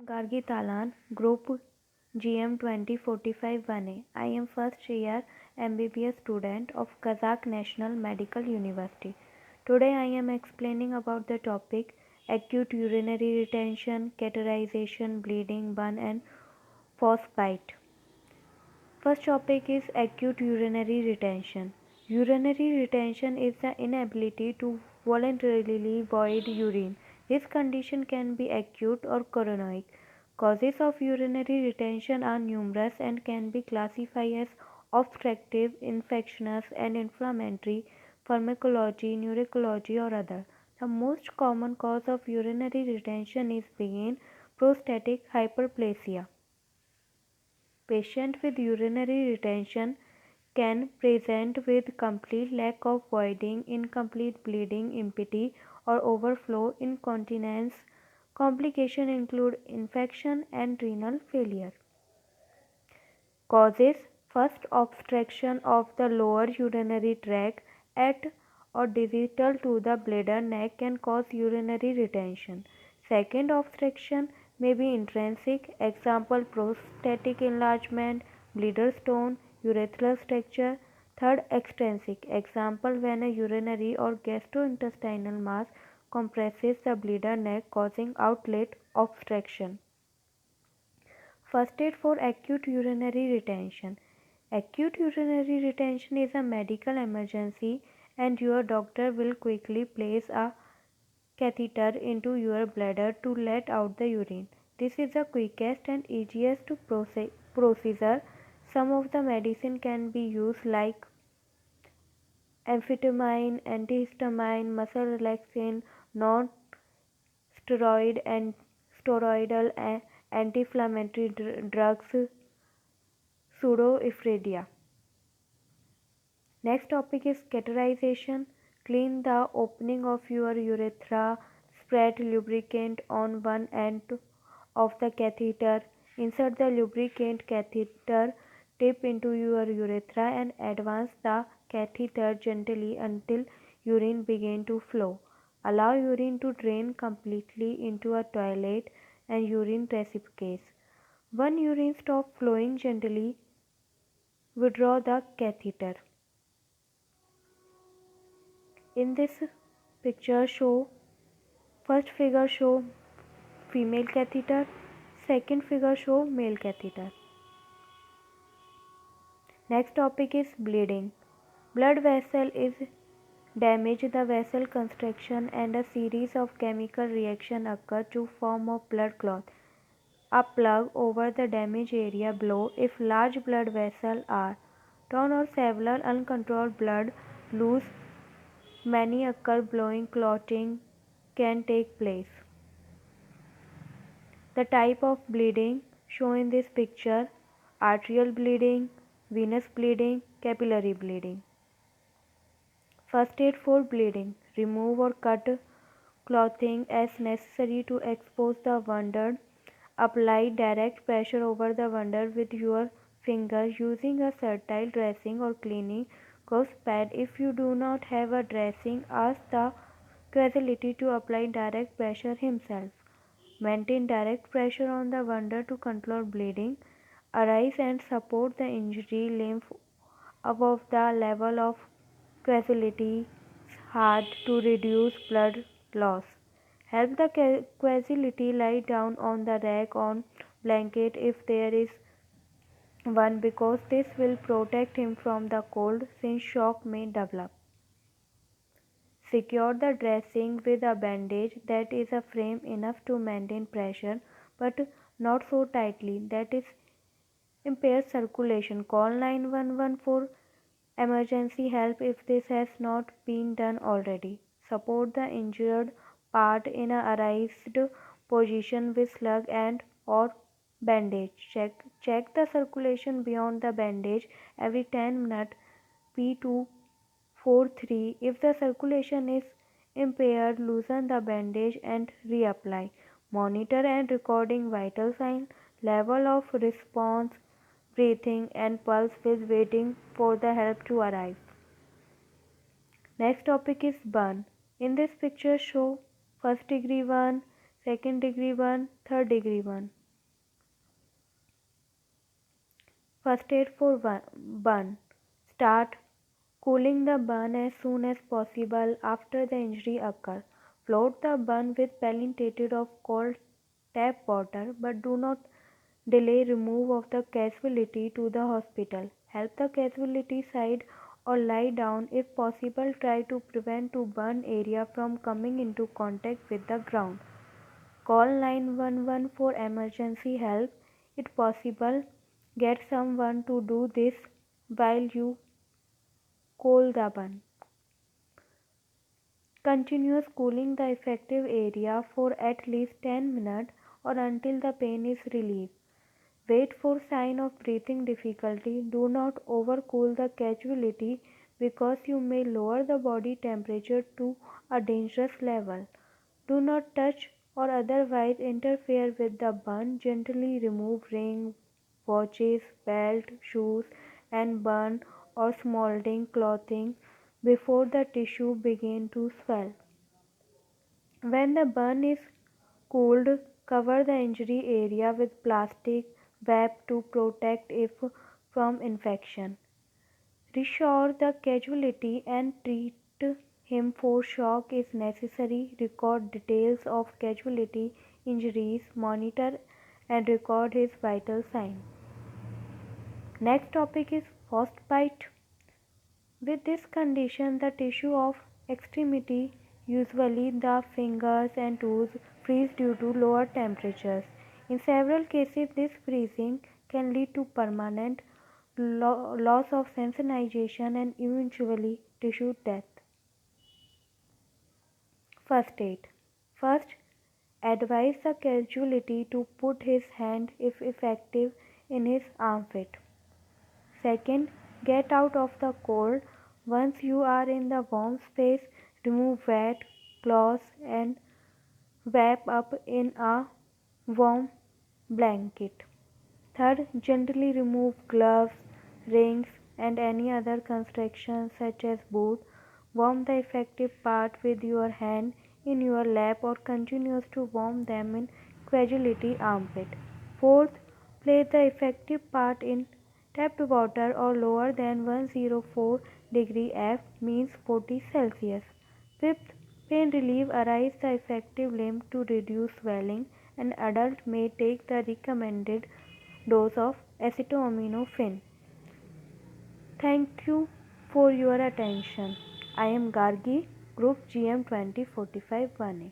Gargi Talan, Group GM 2045-1A. I am first year MBBS student of Kazakh National Medical University. Today I am explaining about the topic acute urinary retention, catheterization, bleeding, burn and frostbite. First topic is acute urinary retention. Urinary retention is the inability to voluntarily void urine. This condition can be acute or chronic. Causes of urinary retention are numerous and can be classified as obstructive, infectious, and inflammatory, pharmacology, neurology, or other. The most common cause of urinary retention is benign prostatic hyperplasia. Patients with urinary retention can present with complete lack of voiding, incomplete bleeding, impotence, or overflow incontinence. Complications include infection and renal failure. Causes: first, obstruction of the lower urinary tract at or distal to the bladder neck can cause urinary retention. Second, obstruction may be intrinsic, example prostatic enlargement, bladder stone, urethral stricture. Third, extrinsic, example when a urinary or gastrointestinal mass compresses the bladder neck causing outlet obstruction. First aid for acute urinary retention. Acute urinary retention is a medical emergency and your doctor will quickly place a catheter into your bladder to let out the urine. This is the quickest and easiest procedure. Some of the medicine can be used like amphetamine, antihistamine, muscle relaxant, non-steroid and steroidal anti-inflammatory drugs, pseudoephedrine. Next topic is catheterization. Clean the opening of your urethra. Spread lubricant on one end of the catheter. Insert the lubricant catheter tip into your urethra and advance the catheter gently until urine begins to flow. Allow urine to drain completely into a toilet and urine receptacle. When urine stops flowing gently, withdraw the catheter. In this picture first figure show female catheter, second figure show male catheter. Next topic is bleeding. Blood vessel is damaged. The vessel constriction and a series of chemical reaction occur to form a blood clot. A plug over the damaged area below. If large blood vessels are torn or several uncontrolled blood loose, many occur blowing clotting can take place. The type of bleeding shown in this picture: arterial bleeding, venous bleeding, capillary bleeding. First aid for bleeding: remove or cut clothing as necessary to expose the wound. Apply direct pressure over the wound with your finger using a sterile dressing or cleaning gauze pad. If you do not have a dressing, ask the casualty to apply direct pressure himself. Maintain direct pressure on the wound to control bleeding. Arise and support the injury lymph above the level of casualty's heart to reduce blood loss. Help the casualty lie down on the rag on blanket if there is one, because this will protect him from the cold since shock may develop. Secure the dressing with a bandage that is a frame enough to maintain pressure but not so tightly that it impairs circulation. Call 911 for emergency help if this has not been done already. Support the injured part in a raised position with slug and or bandage. Check the circulation beyond the bandage every 10 minutes. P243. If the circulation is impaired, loosen the bandage and reapply. Monitor and recording vital signs, level of response, breathing and pulse with waiting for the help to arrive. Next topic is burn. In this picture show first degree burn, second degree burn, third degree burn. First aid for burn. Start cooling the burn as soon as possible after the injury occurs. Float the burn with belly of cold tap water, but do not delay remove of the casualty to the hospital. Help the casualty side or lie down if possible. Try to prevent to burn area from coming into contact with the ground. Call 911 for emergency help. If possible, get someone to do this while you cool the burn. Continuous cooling the affected area for at least 10 minutes or until the pain is relieved. Wait for sign of breathing difficulty. Do not overcool the casualty because you may lower the body temperature to a dangerous level. Do not touch or otherwise interfere with the burn. Gently remove ring, watches, belt, shoes, and burn or smoldering clothing before the tissue begin to swell. When the burn is cooled, cover the injury area with plastic wrap to protect it from infection. Reassure the casualty and treat him for shock if necessary. Record details of casualty injuries, monitor and record his vital signs. Next topic is frostbite. With this condition, the tissue of extremity, usually the fingers and toes, freeze due to lower temperatures. In several cases, this freezing can lead to permanent loss of sensitization and eventually tissue death. First aid. First, advise the casualty to put his hand, if effective, in his armpit. Second, get out of the cold. Once you are in the warm space, remove wet cloths and wrap up in a warm blanket. Third, gently remove gloves, rings, and any other construction such as boot. Warm the affected part with your hand in your lap or continues to warm them in casualty armpit. Fourth, place the affected part in tapped water or lower than 104 degree F means 40 Celsius. Fifth, pain relief arise the affected limb to reduce swelling. An adult may take the recommended dose of acetaminophen. Thank you for your attention. I am Gargi, Group GM 2045 1A.